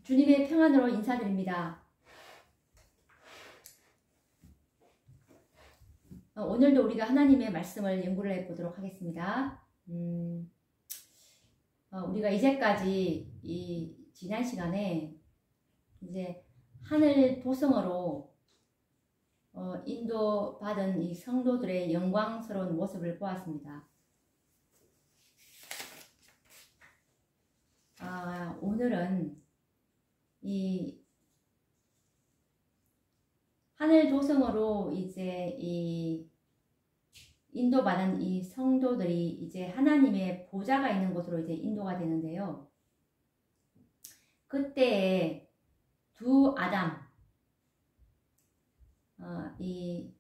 주님의 평안으로 인사드립니다. 오늘도 우리가 하나님의 말씀을 연구를 해보도록 하겠습니다. 우리가 이제까지 이 지난 시간에 이제 하늘 도성으로 인도받은 이 성도들의 영광스러운 모습을 보았습니다. 오늘은 이 하늘 도성으로 이제 이 인도받은 이 성도들이 이제 하나님의 보좌가 있는 곳으로 이제 인도가 되는데요. 그때에 두 아담, 이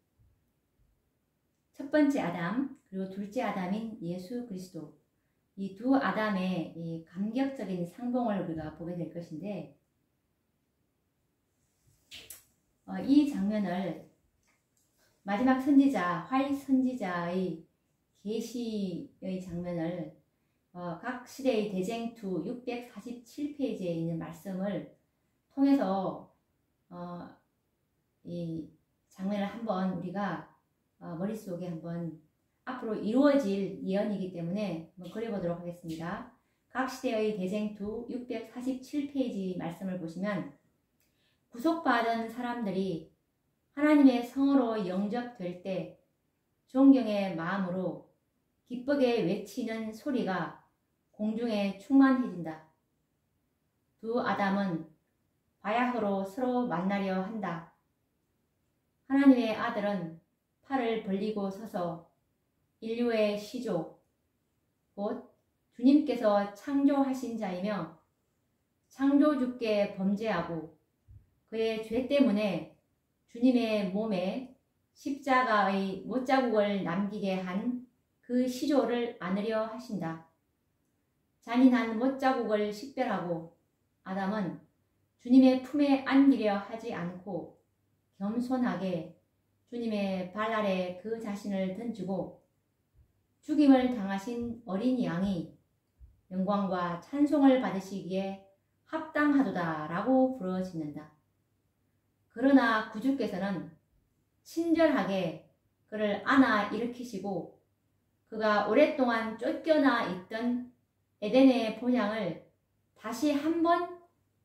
첫 번째 아담 그리고 둘째 아담인 예수 그리스도, 이 두 아담의 이 감격적인 상봉을 우리가 보게 될 것인데, 이 장면을 마지막 선지자 화일 선지자의 계시의 장면을 각 시대의 대쟁투 647페이지에 있는 말씀을 통해서 이 장면을 한번 우리가 머릿속에 한번 앞으로 이루어질 예언이기 때문에 한번 그려보도록 하겠습니다. 각 시대의 대쟁투 647페이지 말씀을 보시면, 구속받은 사람들이 하나님의 성으로 영접될 때 존경의 마음으로 기쁘게 외치는 소리가 공중에 충만해진다. 두 아담은 바야흐로 서로 만나려 한다. 하나님의 아들은 팔을 벌리고 서서 인류의 시조, 곧 주님께서 창조하신 자이며 창조주께 범죄하고 그의 죄 때문에 주님의 몸에 십자가의 못자국을 남기게 한 그 시조를 안으려 하신다. 잔인한 못자국을 식별하고 아담은 주님의 품에 안기려 하지 않고 겸손하게 주님의 발 아래 그 자신을 던지고 죽임을 당하신 어린 양이 영광과 찬송을 받으시기에 합당하도다 라고 부르짖는다. 그러나 구주께서는 친절하게 그를 안아 일으키시고 그가 오랫동안 쫓겨나 있던 에덴의 본향을 다시 한번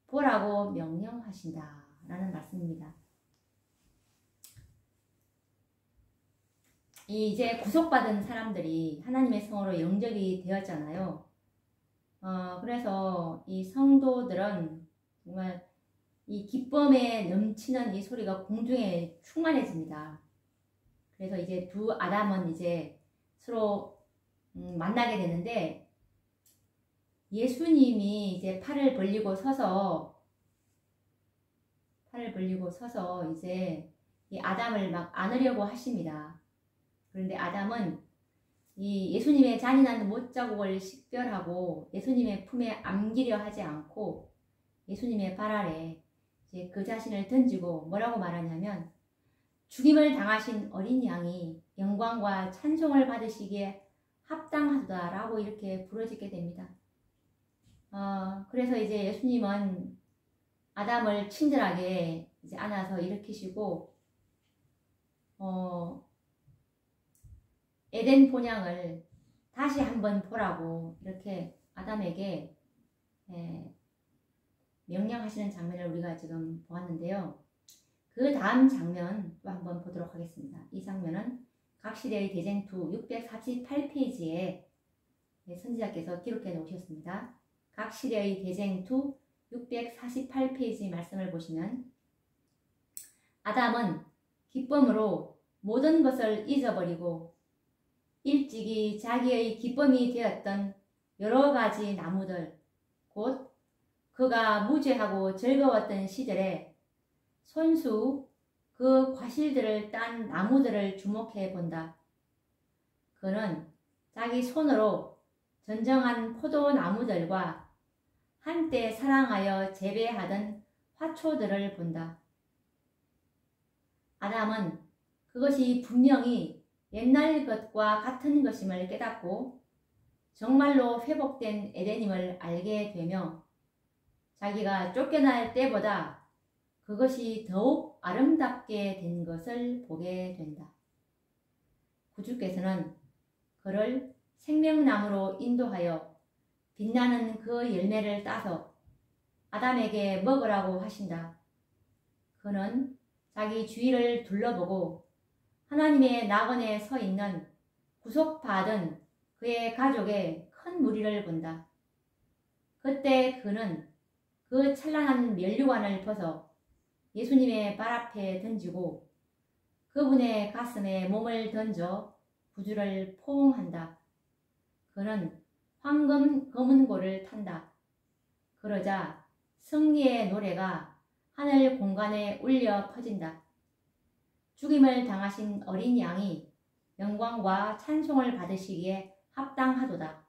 보라고 명령하신다 라는 말씀입니다. 이제 구속받은 사람들이 하나님의 성으로 영접이 되었잖아요. 그래서 이 성도들은 정말 이 기쁨에 넘치는 이 소리가 공중에 충만해집니다. 그래서 이제 두 아담은 이제 서로 만나게 되는데, 예수님이 이제 팔을 벌리고 서서 이제 이 아담을 막 안으려고 하십니다. 그런데 아담은 이 예수님의 잔인한 못자국을 식별하고 예수님의 품에 안기려 하지 않고 예수님의 발 아래 이제 그 자신을 던지고 뭐라고 말하냐면, 죽임을 당하신 어린 양이 영광과 찬송을 받으시기에 합당하다 라고 이렇게 부르짖게 됩니다. 그래서 이제 예수님은 아담을 친절하게 이제 안아서 일으키시고 에덴 본향을 다시 한번 보라고 이렇게 아담에게 명령하시는 장면을 우리가 지금 보았는데요. 그 다음 장면 또 한번 보도록 하겠습니다. 이 장면은 각 시대의 대쟁투 648페이지에 선지자께서 기록해 놓으셨습니다. 각 시대의 대쟁투 648페이지 말씀을 보시면, 아담은 기쁨으로 모든 것을 잊어버리고 일찍이 자기의 기쁨이 되었던 여러 가지 나무들, 곧 그가 무죄하고 즐거웠던 시절에 손수 그 과실들을 딴 나무들을 주목해 본다. 그는 자기 손으로 전정한 포도나무들과 한때 사랑하여 재배하던 화초들을 본다. 아담은 그것이 분명히 옛날 것과 같은 것임을 깨닫고 정말로 회복된 에덴임을 알게 되며 자기가 쫓겨날 때보다 그것이 더욱 아름답게 된 것을 보게 된다. 구주께서는 그를 생명나무로 인도하여 빛나는 그 열매를 따서 아담에게 먹으라고 하신다. 그는 자기 주위를 둘러보고 하나님의 낙원에 서 있는 구속받은 그의 가족의 큰 무리를 본다. 그때 그는 그 찬란한 면류관을 벗어 예수님의 발 앞에 던지고 그분의 가슴에 몸을 던져 구주를 포옹한다. 그는 황금 검은고를 탄다. 그러자 승리의 노래가 하늘 공간에 울려 퍼진다. 죽임을 당하신 어린 양이 영광과 찬송을 받으시기에 합당하도다.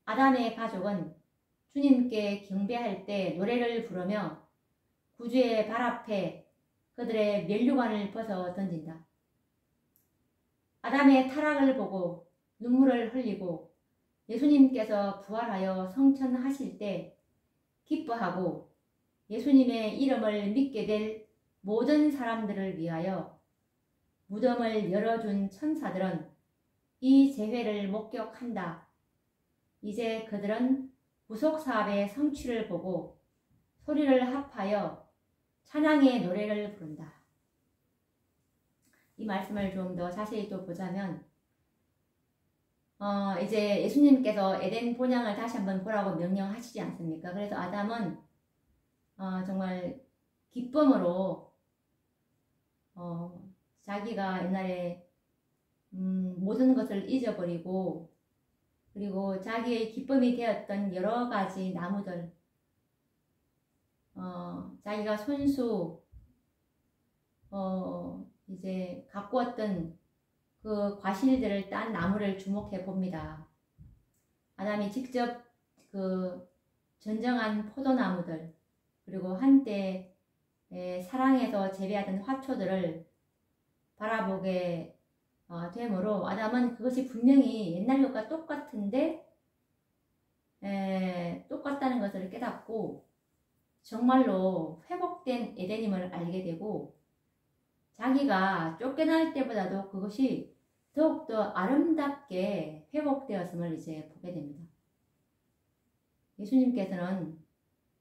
아담의 가족은 주님께 경배할 때 노래를 부르며 구주의 발 앞에 그들의 면류관을 벗어 던진다. 아담의 타락을 보고 눈물을 흘리고 예수님께서 부활하여 성천하실 때 기뻐하고 예수님의 이름을 믿게 될 모든 사람들을 위하여 무덤을 열어준 천사들은 이 재회를 목격한다. 이제 그들은 구속사업의 성취를 보고 소리를 합하여 찬양의 노래를 부른다. 이 말씀을 좀 더 자세히 또 보자면 이제 예수님께서 에덴 본향을 다시 한번 보라고 명령하시지 않습니까? 그래서 아담은 정말 기쁨으로 자기가 옛날에 모든 것을 잊어버리고 그리고 자기의 기쁨이 되었던 여러 가지 나무들 자기가 손수 이제 갖고 왔던 그 과실들을 딴 나무를 주목해 봅니다. 아담이 직접 그 전정한 포도나무들 그리고 한때 사랑해서 재배하던 화초들을 바라보게 되므로 아담은 그것이 분명히 옛날 것과 똑같은데 똑같다는 것을 깨닫고 정말로 회복된 에덴임을 알게 되고 자기가 쫓겨날 때보다도 그것이 더욱더 아름답게 회복되었음을 이제 보게 됩니다. 예수님께서는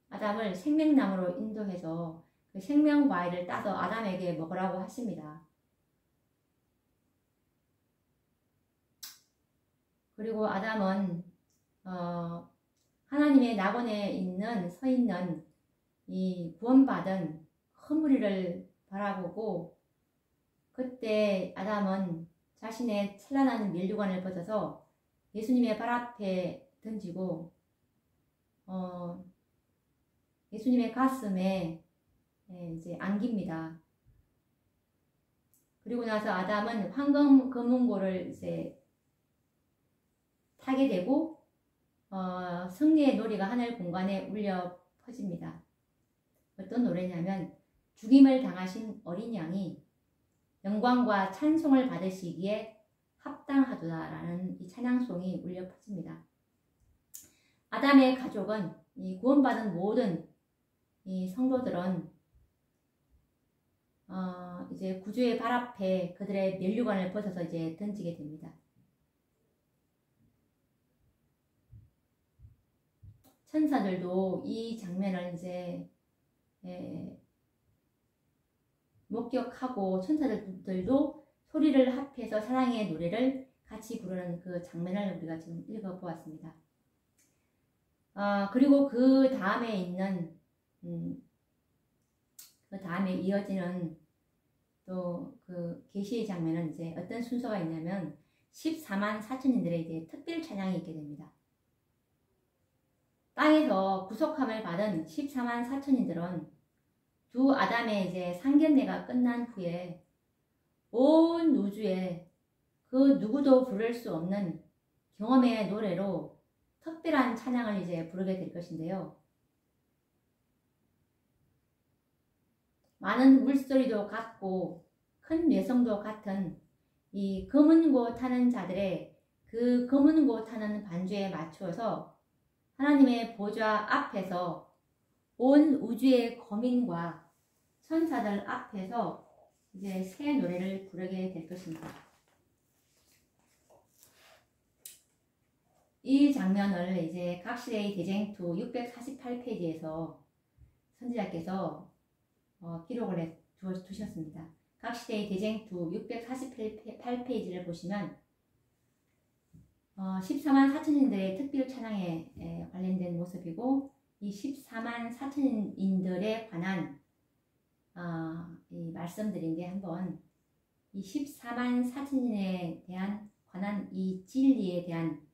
아담을 생명나무로 인도해서 그 생명과일을 따서 아담에게 먹으라고 하십니다. 그리고 아담은 하나님의 낙원에 서 있는 이 구원받은 큰 무리를 바라보고 그때 아담은 자신의 찬란한 면류관을 벗어서 예수님의 발 앞에 던지고 예수님의 가슴에 이제 안깁니다. 그리고 나서 아담은 황금 검은고를 이제 타게 되고 승리의 노래가 하늘 공간에 울려 퍼집니다. 어떤 노래냐면 죽임을 당하신 어린 양이 영광과 찬송을 받으시기에 합당하도다라는 이 찬양송이 울려 퍼집니다. 아담의 가족은 이 구원받은 모든 이 성도들은 이제 구주의 발 앞에 그들의 면류관을 벗어서 이제 던지게 됩니다. 천사들도 이 장면을 이제 목격하고 천사들도 소리를 합해서 사랑의 노래를 같이 부르는 그 장면을 우리가 지금 읽어보았습니다. 그리고 그 다음에 있는 그 다음에 이어지는 또 그 계시의 장면은 이제 어떤 순서가 있냐면 14만 4천인들의 이제 특별 찬양이 있게 됩니다. 땅에서 구속함을 받은 14만 4천인들은 두 아담의 이제 상견례가 끝난 후에 온 우주에 그 누구도 부를 수 없는 경험의 노래로 특별한 찬양을 이제 부르게 될 것인데요. 많은 물소리도 같고 큰 뇌성도 같은 이 검은고 타는 자들의 그 검은고 타는 반주에 맞추어서 하나님의 보좌 앞에서 온 우주의 거민과 천사들 앞에서 이제 새 노래를 부르게 될 것입니다. 이 장면을 이제 각시대의 대쟁투 648페이지에서 선지자께서 기록을 두셨습니다. 각시대의 대쟁투 648페이지를 보시면 14만 4천인들의 특별 찬양에 관련된 모습이고, 이 14만 4천인들에 관한 이 말씀들인데, 한번 이 14만 4천인에 대한 관한 이 진리에 대한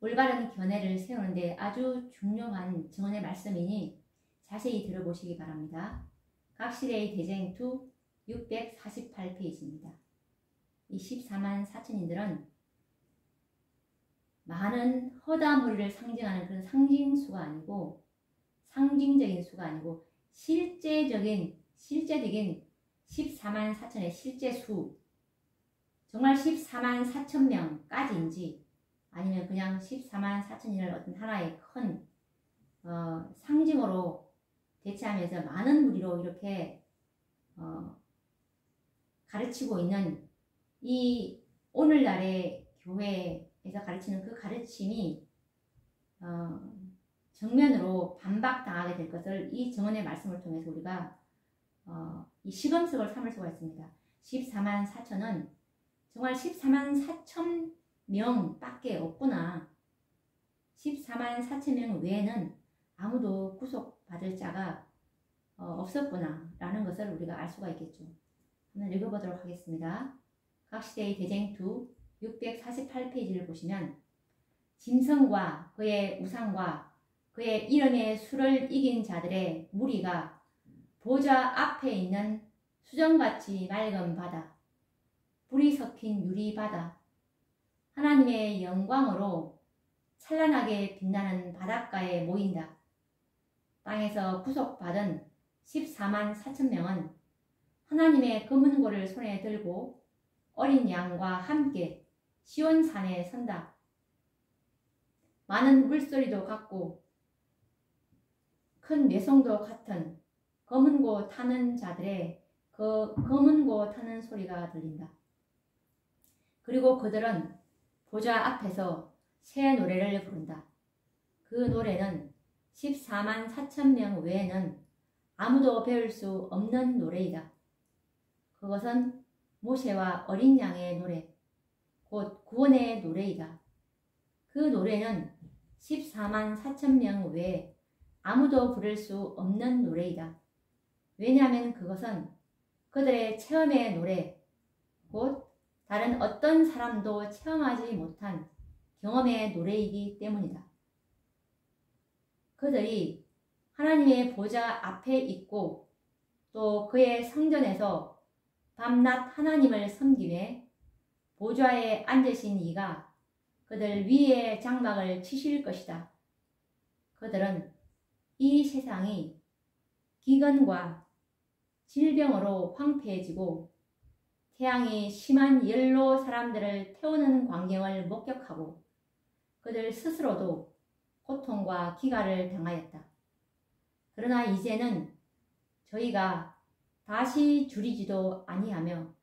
올바른 견해를 세우는데 아주 중요한 증언의 말씀이니 자세히 들어보시기 바랍니다. 각시대의 대쟁투 648페이지입니다. 이 14만 4천인들은 많은 허다 무리를 상징하는 그런 상징수가 아니고, 상징적인 수가 아니고 실제적인 14만 4천의 실제 수, 정말 14만 4천 명까지인지 아니면 그냥 14만 4천인을 어떤 하나의 큰 상징으로 대체하면서 많은 무리로 이렇게 가르치고 있는 이 오늘날의 교회에서 가르치는 그 가르침이 정면으로 반박당하게 될 것을 이 증언의 말씀을 통해서 우리가 이 시금석을 삼을 수가 있습니다. 14만 4천은 정말 14만 4천 명밖에 없구나. 14만 4천 명 외에는 아무도 구속받을 자가 없었구나 라는 것을 우리가 알 수가 있겠죠. 한번 읽어보도록 하겠습니다. 각시대의 대쟁투 648페이지를 보시면, 짐승과 그의 우상과 그의 이름의 수를 이긴 자들의 무리가 보좌 앞에 있는 수정같이 맑은 바다, 불이 섞인 유리바다, 하나님의 영광으로 찬란하게 빛나는 바닷가에 모인다. 땅에서 구속받은 14만 4천 명은 하나님의 금은고를 손에 들고 어린 양과 함께 시온산에 선다. 많은 물소리도 같고 큰 뇌성도 같은 검은고 타는 자들의 그 검은고 타는 소리가 들린다. 그리고 그들은 보좌 앞에서 새 노래를 부른다. 그 노래는 14만 4천 명 외에는 아무도 배울 수 없는 노래이다. 그것은 모세와 어린 양의 노래, 곧 구원의 노래이다. 그 노래는 14만 4천 명 외에 아무도 부를 수 없는 노래이다. 왜냐하면 그것은 그들의 체험의 노래, 곧 다른 어떤 사람도 체험하지 못한 경험의 노래이기 때문이다. 그들이 하나님의 보좌 앞에 있고 또 그의 성전에서 밤낮 하나님을 섬기며 보좌에 앉으신 이가 그들 위에 장막을 치실 것이다. 그들은 이 세상이 기근과 질병으로 황폐해지고 태양이 심한 열로 사람들을 태우는 광경을 목격하고 그들 스스로도 고통과 기가를 당하였다. 그러나 이제는 저희가 다시 줄이지도 아니하며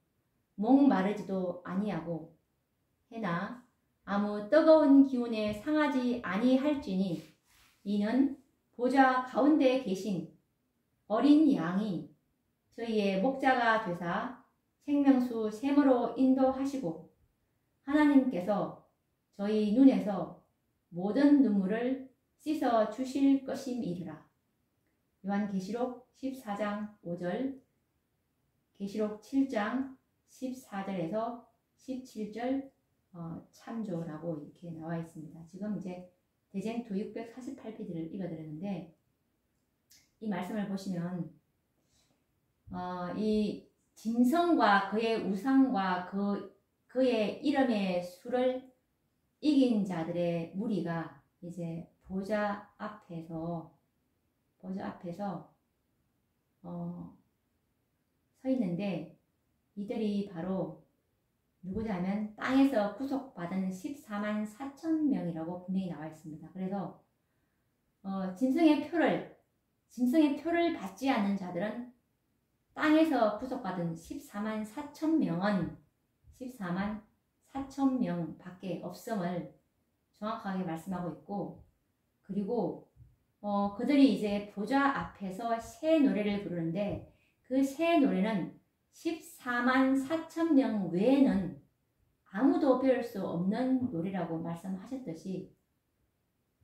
목마르지도 아니하고 해나 아무 뜨거운 기운에 상하지 아니할지니 이는 보좌 가운데 계신 어린 양이 저희의 목자가 되사 생명수 샘으로 인도하시고 하나님께서 저희 눈에서 모든 눈물을 씻어 주실 것임이니라. 요한계시록 14장 5절, 계시록 7장 14절에서 17절 참조라고 이렇게 나와 있습니다. 지금 이제 대쟁투 648페이지를 읽어드렸는데 이 말씀을 보시면 이 짐승과 그의 우상과 그의 이름의 수를 이긴 자들의 무리가 이제 보좌 앞에서 서 있는데, 이들이 바로 누구냐면 땅에서 구속받은 14만 4천 명이라고 분명히 나와 있습니다. 그래서 짐승의 표를 짐승의 표를 받지 않는 자들은 땅에서 부속받은 14만 4천 명은 14만 4천 명 밖에 없음을 정확하게 말씀하고 있고, 그리고 그들이 이제 보좌 앞에서 새 노래를 부르는데 그 새 노래는 14만 4천 명 외에는 아무도 배울 수 없는 노래라고 말씀하셨듯이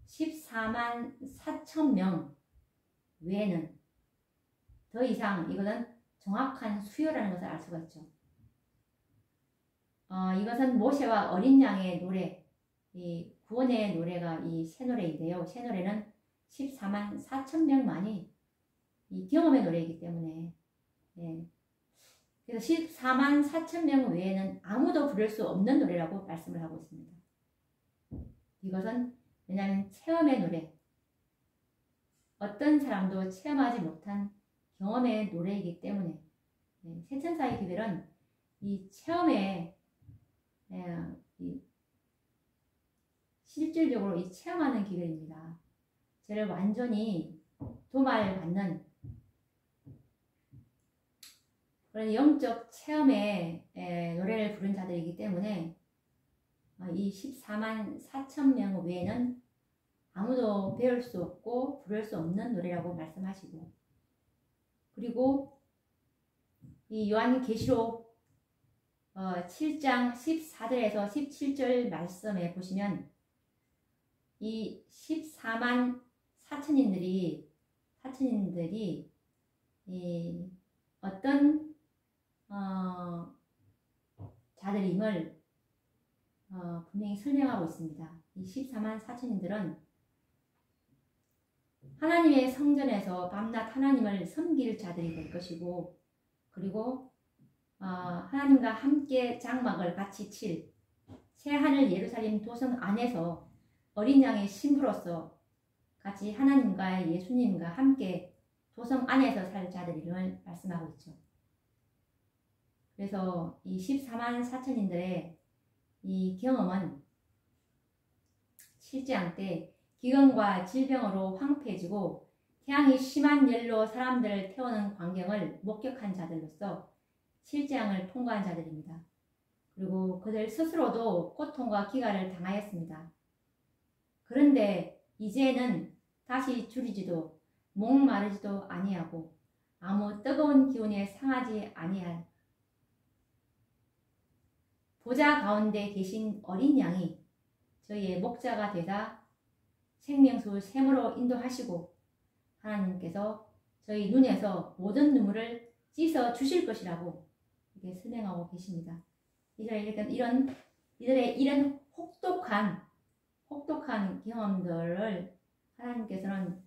14만 4천 명 외에는 더 이상 이것은 정확한 수요라는 것을 알 수가 있죠. 이것은 모세와 어린 양의 노래, 이 구원의 노래가 이 새 노래인데요. 새 노래는 14만 4천 명만이 이 경험의 노래이기 때문에, 예. 그래서 14만 4천 명 외에는 아무도 부를 수 없는 노래라고 말씀을 하고 있습니다. 이것은 왜냐하면 체험의 노래, 어떤 사람도 체험하지 못한 경험의 노래이기 때문에, 새천사의 기별은 이 체험에 실질적으로 이 체험하는 기별입니다. 저를 완전히 도말받는 그런 영적 체험의 노래를 부른 자들이기 때문에 이 14만 4천 명 외에는 아무도 배울 수 없고 부를 수 없는 노래라고 말씀하시고, 그리고 이 요한계시록 7장 14절에서 17절 말씀에 보시면 이 14만 사천인들이 이 어떤 자들임을 분명히 설명하고 있습니다. 이 14만 사천인들은 하나님의 성전에서 밤낮 하나님을 섬길 자들이 될 것이고, 그리고 하나님과 함께 장막을 같이 칠 새하늘 예루살렘 도성 안에서 어린 양의 신부로서 같이 하나님과 예수님과 함께 도성 안에서 살 자들을 말씀하고 있죠. 그래서 이 14만 사천인들의 이 경험은 실제한 때 기근과 질병으로 황폐해지고 태양이 심한 열로 사람들을 태우는 광경을 목격한 자들로서 실재앙을 통과한 자들입니다. 그리고 그들 스스로도 고통과 기가를 당하였습니다. 그런데 이제는 다시 줄이지도 목마르지도 아니하고 아무 뜨거운 기운에 상하지 아니할 보좌 가운데 계신 어린 양이 저희의 목자가 되사 생명수 샘으로 인도하시고 하나님께서 저희 눈에서 모든 눈물을 씻어 주실 것이라고 이렇게 설명하고 계십니다. 이들의 이런 혹독한 경험들을 하나님께서는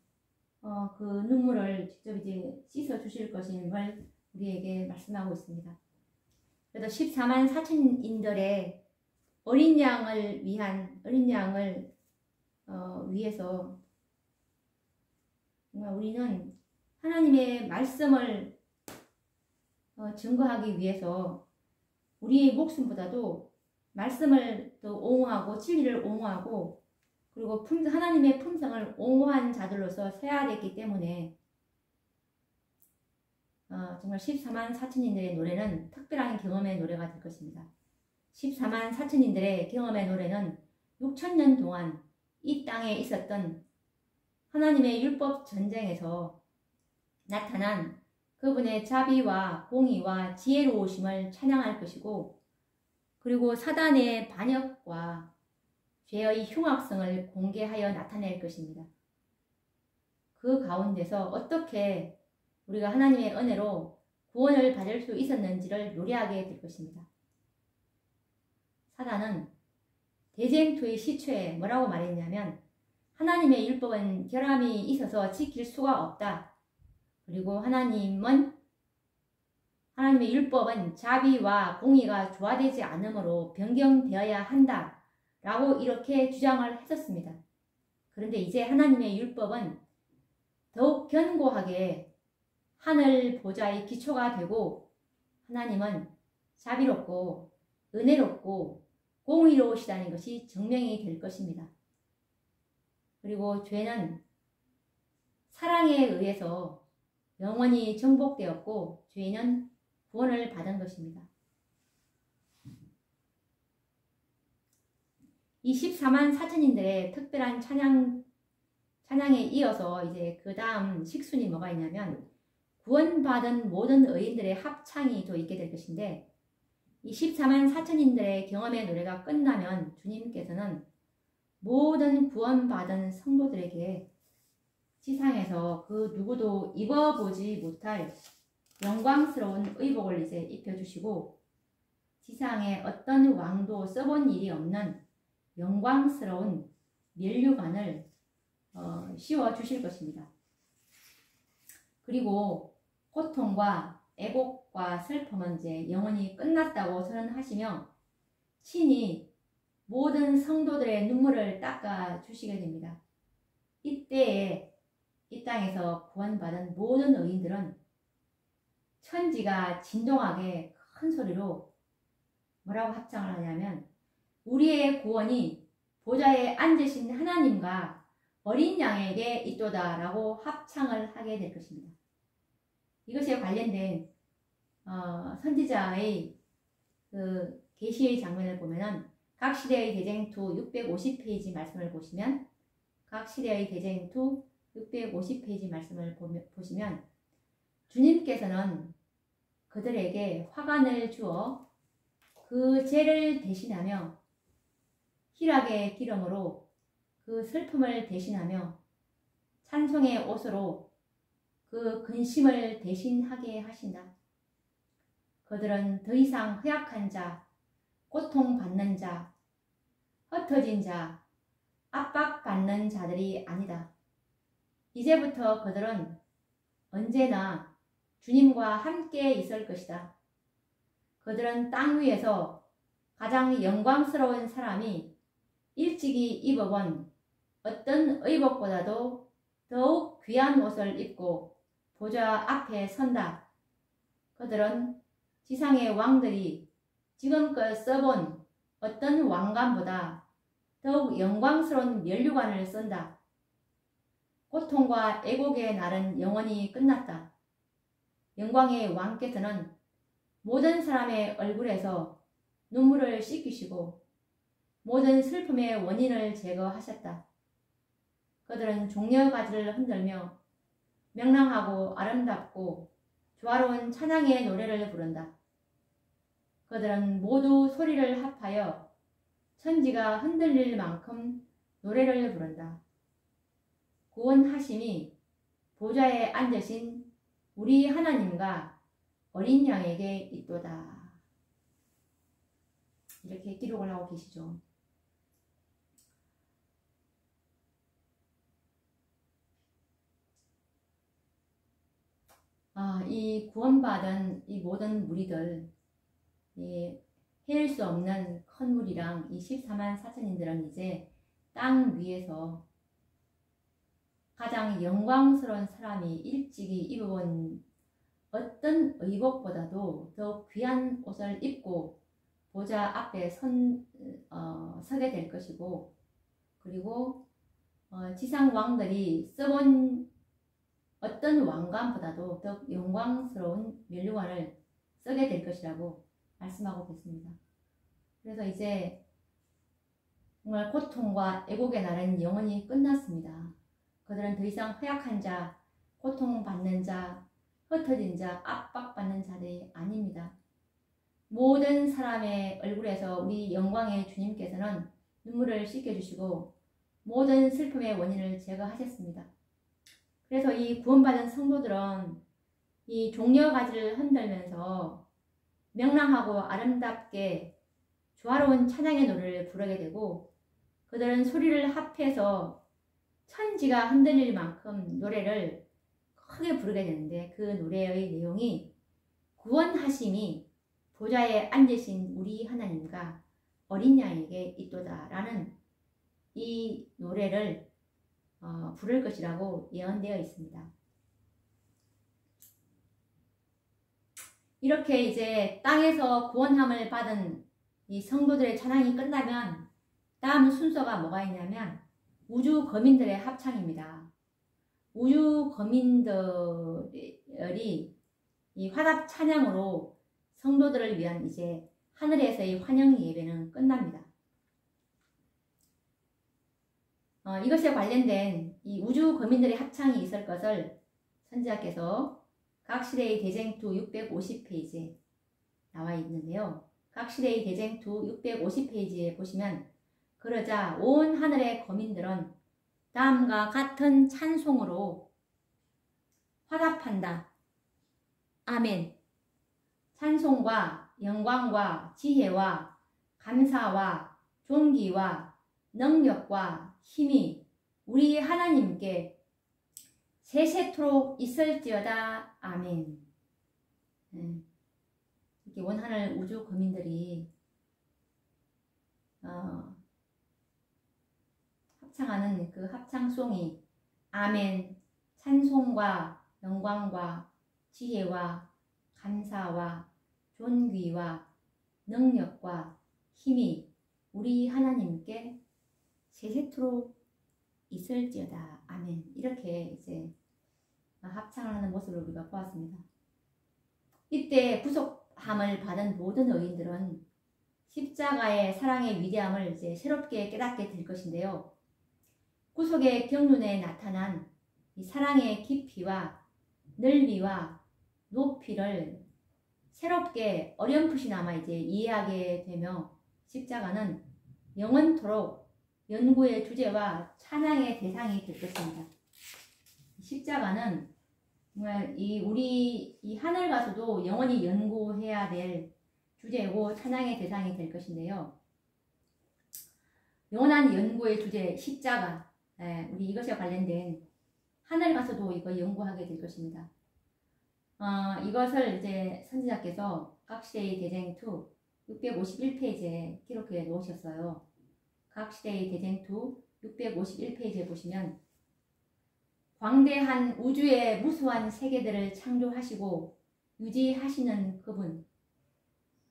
그 눈물을 직접 이제 씻어 주실 것임을 우리에게 말씀하고 있습니다. 그래서 14만 4천인들의 어린 양을 위해서 정말 우리는 하나님의 말씀을 증거하기 위해서 우리의 목숨보다도 말씀을 더 옹호하고 진리를 옹호하고 그리고 하나님의 품성을 옹호한 자들로서 서야 됐기 때문에 정말 14만 4천인들의 노래는 특별한 경험의 노래가 될 것입니다. 14만 4천인들의 경험의 노래는 6천년 동안 이 땅에 있었던 하나님의 율법 전쟁에서 나타난 그분의 자비와 공의와 지혜로우심을 찬양할 것이고, 그리고 사단의 반역과 죄의 흉악성을 공개하여 나타낼 것입니다. 그 가운데서 어떻게 우리가 하나님의 은혜로 구원을 받을 수 있었는지를 노래하게 될 것입니다. 사단은 대쟁투의 시초에 뭐라고 말했냐면 하나님의 율법은 결함이 있어서 지킬 수가 없다. 그리고 하나님의 율법은 자비와 공의가 조화되지 않으므로 변경되어야 한다. 라고 이렇게 주장을 했었습니다. 그런데 이제 하나님의 율법은 더욱 견고하게 하늘 보좌의 기초가 되고 하나님은 자비롭고 은혜롭고 공의로우시다는 것이 증명이 될 것입니다. 그리고 죄는 사랑에 의해서 영원히 정복되었고 죄인은 구원을 받은 것입니다. 이 14만 4천인들의 특별한 찬양에 이어서 이제 그 다음 식순이 뭐가 있냐면 구원받은 모든 의인들의 합창이 또 있게 될 것인데, 이 14만 4천인들의 경험의 노래가 끝나면 주님께서는 모든 구원받은 성도들에게 지상에서 그 누구도 입어보지 못할 영광스러운 의복을 이제 입혀주시고, 지상에 어떤 왕도 써본 일이 없는 영광스러운 면류관을 씌워주실 것입니다. 그리고 고통과 애곡과 슬픔은 이제 영원히 끝났다고 선언하시며 친히 모든 성도들의 눈물을 닦아 주시게 됩니다. 이때에 이 땅에서 구원받은 모든 의인들은 천지가 진동하게 큰 소리로 뭐라고 합창을 하냐면 우리의 구원이 보좌에 앉으신 하나님과 어린 양에게 있도다 라고 합창을 하게 될 것입니다. 이것에 관련된 선지자의 그 계시의 장면을 보면은 각 시대의 대쟁투 650페이지 말씀을 보시면, 각 시대의 대쟁투 650페이지 말씀을 보시면 주님께서는 그들에게 화관을 주어 그 죄를 대신하며 희락의 기름으로 그 슬픔을 대신하며 찬송의 옷으로 그 근심을 대신하게 하신다. 그들은 더 이상 허약한 자, 고통받는 자, 흩어진 자, 압박받는 자들이 아니다. 이제부터 그들은 언제나 주님과 함께 있을 것이다. 그들은 땅 위에서 가장 영광스러운 사람이 일찍이 입어본 어떤 의복보다도 더욱 귀한 옷을 입고 보좌 앞에 선다. 그들은 지상의 왕들이 지금껏 써본 어떤 왕관보다 더욱 영광스러운 면류관을 쓴다. 고통과 애곡의 날은 영원히 끝났다. 영광의 왕께서는 모든 사람의 얼굴에서 눈물을 씻기시고 모든 슬픔의 원인을 제거하셨다. 그들은 종려가지를 흔들며 명랑하고 아름답고 조화로운 찬양의 노래를 부른다. 그들은 모두 소리를 합하여 천지가 흔들릴 만큼 노래를 부른다. 구원하심이 보좌에 앉으신 우리 하나님과 어린 양에게 있도다. 이렇게 기록을 하고 계시죠. 이 구원받은 이 모든 무리들, 이 헤일 수 없는 큰 무리랑 이 14만 4천인들은 이제 땅 위에서 가장 영광스러운 사람이 일찍이 입어본 어떤 의복보다도 더 귀한 옷을 입고 보좌 앞에 서게 될 것이고, 그리고 지상 왕들이 써본 어떤 왕관보다도 더 영광스러운 면류관을 쓰게 될 것이라고 말씀하고 계십니다. 그래서 이제 정말 고통과 애곡의 날은 영원히 끝났습니다. 그들은 더 이상 허약한 자, 고통받는 자, 흩어진 자, 압박받는 자들이 아닙니다. 모든 사람의 얼굴에서 우리 영광의 주님께서는 눈물을 씻겨주시고 모든 슬픔의 원인을 제거하셨습니다. 그래서 이 구원받은 성도들은 이 종려가지를 흔들면서 명랑하고 아름답게 조화로운 찬양의 노래를 부르게 되고, 그들은 소리를 합해서 천지가 흔들릴 만큼 노래를 크게 부르게 되는데, 그 노래의 내용이 구원하심이 보좌에 앉으신 우리 하나님과 어린 양에게 있도다 라는 이 노래를 부를 것이라고 예언되어 있습니다. 이렇게 이제 땅에서 구원함을 받은 이 성도들의 찬양이 끝나면 다음 순서가 뭐가 있냐면 우주 거민들의 합창입니다. 우주 거민들이 이 화답 찬양으로 성도들을 위한 이제 하늘에서의 환영 예배는 끝납니다. 이것에 관련된 이 우주 거민들의 합창이 있을 것을 선지자께서 각 시대의 대쟁투 650페이지에 나와 있는데요. 각 시대의 대쟁투 650페이지에 보시면 그러자 온 하늘의 거민들은 다음과 같은 찬송으로 화답한다. 아멘. 찬송과 영광과 지혜와 감사와 존귀와 능력과 힘이 우리 하나님께 세세토록 있을지어다. 아멘. 이렇게 원하늘 우주 거민들이 합창하는 그 합창송이 아멘, 찬송과 영광과 지혜와 감사와 존귀와 능력과 힘이 우리 하나님께 세세토록 있을지어다. 아멘. 이렇게 이제 합창을 하는 모습을 우리가 보았습니다. 이때 구속함을 받은 모든 의인들은 십자가의 사랑의 위대함을 이제 새롭게 깨닫게 될 것인데요. 구속의 경륜에 나타난 이 사랑의 깊이와 넓이와 높이를 새롭게 어렴풋이나마 이제 이해하게 되며 십자가는 영원토록 연구의 주제와 찬양의 대상이 될 것입니다. 십자가는 정말 우리 하늘 가서도 영원히 연구해야 될 주제고 찬양의 대상이 될 것인데요. 영원한 연구의 주제 십자가, 우리 이것에 관련된 하늘 가서도 이거 연구하게 될 것입니다. 이것을 이제 선지자께서 각 시대의 대쟁투 651페이지에 기록해 놓으셨어요. 각 시대의 대쟁투 651페이지에 보시면 광대한 우주의 무수한 세계들을 창조하시고 유지하시는 그분,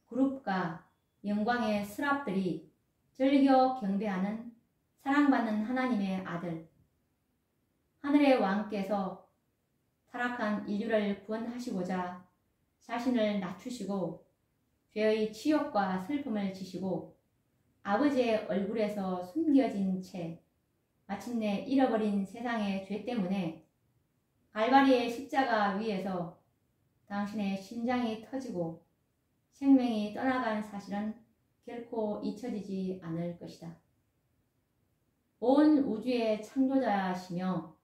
그룹과 영광의 스랍들이 즐겨 경배하는 사랑받는 하나님의 아들, 하늘의 왕께서 타락한 인류를 구원하시고자 자신을 낮추시고 죄의 치욕과 슬픔을 지시고 아버지의 얼굴에서 숨겨진 채 마침내 잃어버린 세상의 죄 때문에 갈바리의 십자가 위에서 당신의 심장이 터지고 생명이 떠나간 사실은 결코 잊혀지지 않을 것이다. 온 우주의 창조자시며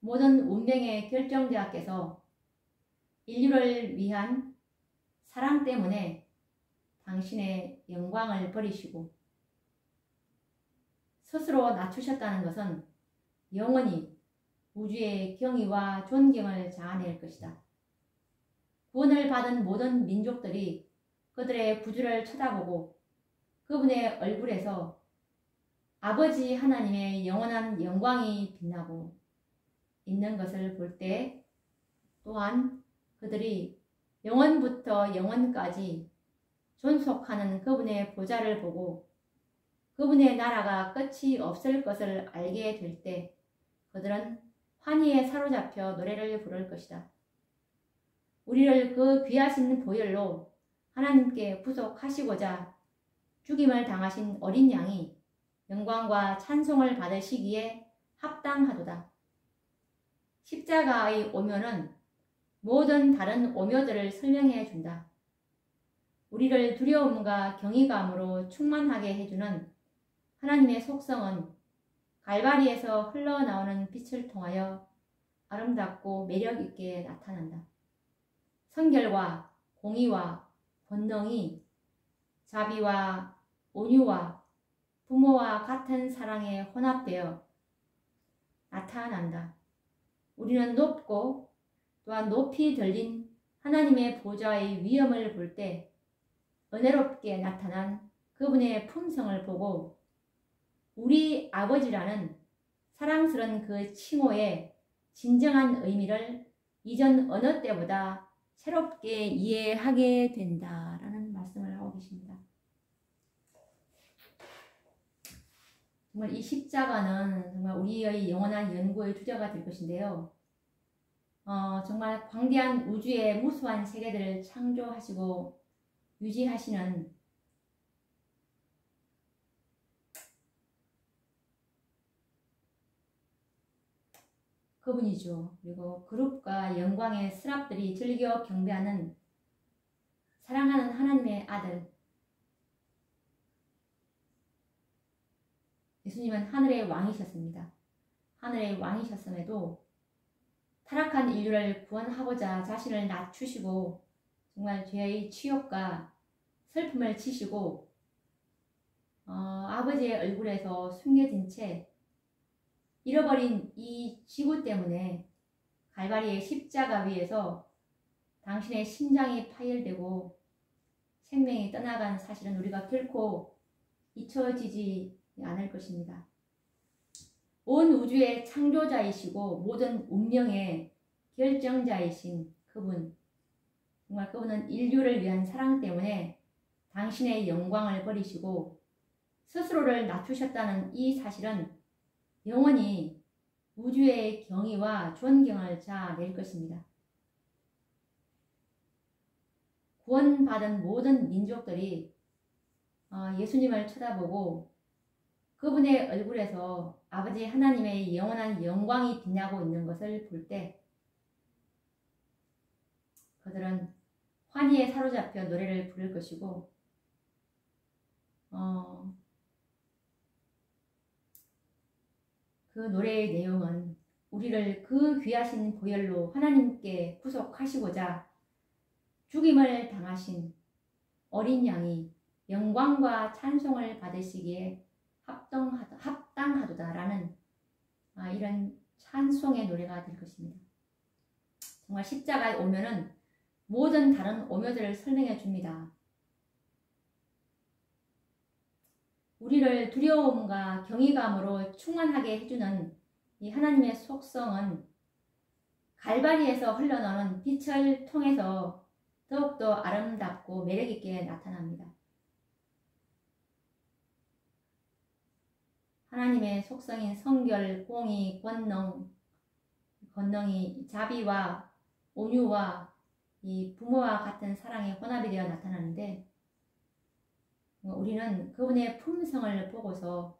모든 운명의 결정자께서 인류를 위한 사랑 때문에 당신의 영광을 버리시고 스스로 낮추셨다는 것은 영원히 우주의 경의와 존경을 자아낼 것이다. 구원을 받은 모든 민족들이 그들의 구주를 쳐다보고 그분의 얼굴에서 아버지 하나님의 영원한 영광이 빛나고 있는 것을 볼 때 또한 그들이 영원부터 영원까지 존속하는 그분의 보좌를 보고 그분의 나라가 끝이 없을 것을 알게 될 때 그들은 환희에 사로잡혀 노래를 부를 것이다. 우리를 그 귀하신 보혈로 하나님께 구속하시고자 죽임을 당하신 어린 양이 영광과 찬송을 받으시기에 합당하도다. 십자가의 오묘는 모든 다른 오묘들을 설명해 준다. 우리를 두려움과 경외감으로 충만하게 해주는 하나님의 속성은 갈바리에서 흘러나오는 빛을 통하여 아름답고 매력있게 나타난다. 성결과 공의와 권능이 자비와 온유와 부모와 같은 사랑에 혼합되어 나타난다. 우리는 높고 또한 높이 들린 하나님의 보좌의 위엄을 볼 때 은혜롭게 나타난 그분의 품성을 보고 우리 아버지라는 사랑스러운 그 칭호의 진정한 의미를 이전 어느 때보다 새롭게 이해하게 된다라는 말씀을 하고 계십니다. 정말 이 십자가는 정말 우리의 영원한 연구의 주제가 될 것인데요. 정말 광대한 우주의 무수한 세계들을 창조하시고 유지하시는 그분이죠. 그리고 그룹과 영광의 스랍들이 즐겨 경배하는 사랑하는 하나님의 아들 예수님은 하늘의 왕이셨습니다. 하늘의 왕이셨음에도 타락한 인류를 구원하고자 자신을 낮추시고 정말 죄의 치욕과 슬픔을 지시고 아버지의 얼굴에서 숨겨진 채 잃어버린 이 지구 때문에 갈바리의 십자가 위에서 당신의 심장이 파열되고 생명이 떠나간 사실은 우리가 결코 잊혀지지 않을 것입니다. 온 우주의 창조자이시고 모든 운명의 결정자이신 그분, 정말 그분은 인류를 위한 사랑 때문에 당신의 영광을 버리시고 스스로를 낮추셨다는 이 사실은 영원히 우주의 경의와 존경을 자아낼 것입니다. 구원받은 모든 민족들이 예수님을 쳐다보고 그분의 얼굴에서 아버지 하나님의 영원한 영광이 빛나고 있는 것을 볼 때 그들은 환희에 사로잡혀 노래를 부를 것이고 그 노래의 내용은 우리를 그 귀하신 보혈로 하나님께 구속하시고자 죽임을 당하신 어린 양이 영광과 찬송을 받으시기에 합당하도다라는 이런 찬송의 노래가 될 것입니다. 정말 십자가에 오면은 모든 다른 오묘들을 설명해 줍니다. 우리를 두려움과 경외감으로 충만하게 해주는 이 하나님의 속성은 갈바리에서 흘러나오는 빛을 통해서 더욱더 아름답고 매력있게 나타납니다. 하나님의 속성인 성결, 공의, 권능이 자비와 온유와 이 부모와 같은 사랑의 혼합이 되어 나타나는데 우리는 그분의 품성을 보고서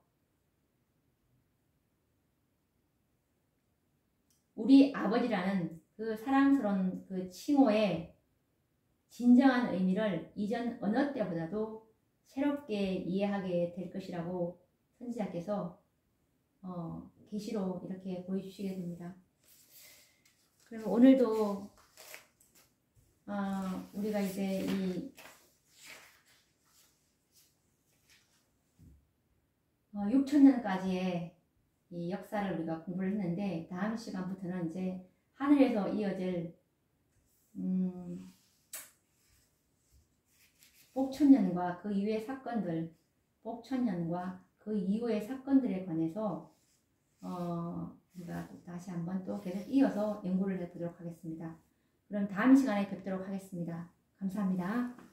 우리 아버지라는 그 사랑스러운 그 칭호의 진정한 의미를 이전 어느 때보다도 새롭게 이해하게 될 것이라고 선지자께서 계시로 이렇게 보여주시게 됩니다. 그럼 오늘도 우리가 이제 이 6,000년까지의 이 역사를 우리가 공부를 했는데 다음 시간부터는 이제 하늘에서 이어질 복천년과 그 이후의 사건들, 복천년과 그 이후의 사건들에 관해서 우리가 다시 한번 또 계속 이어서 연구를 해보도록 하겠습니다. 그럼 다음 시간에 뵙도록 하겠습니다. 감사합니다.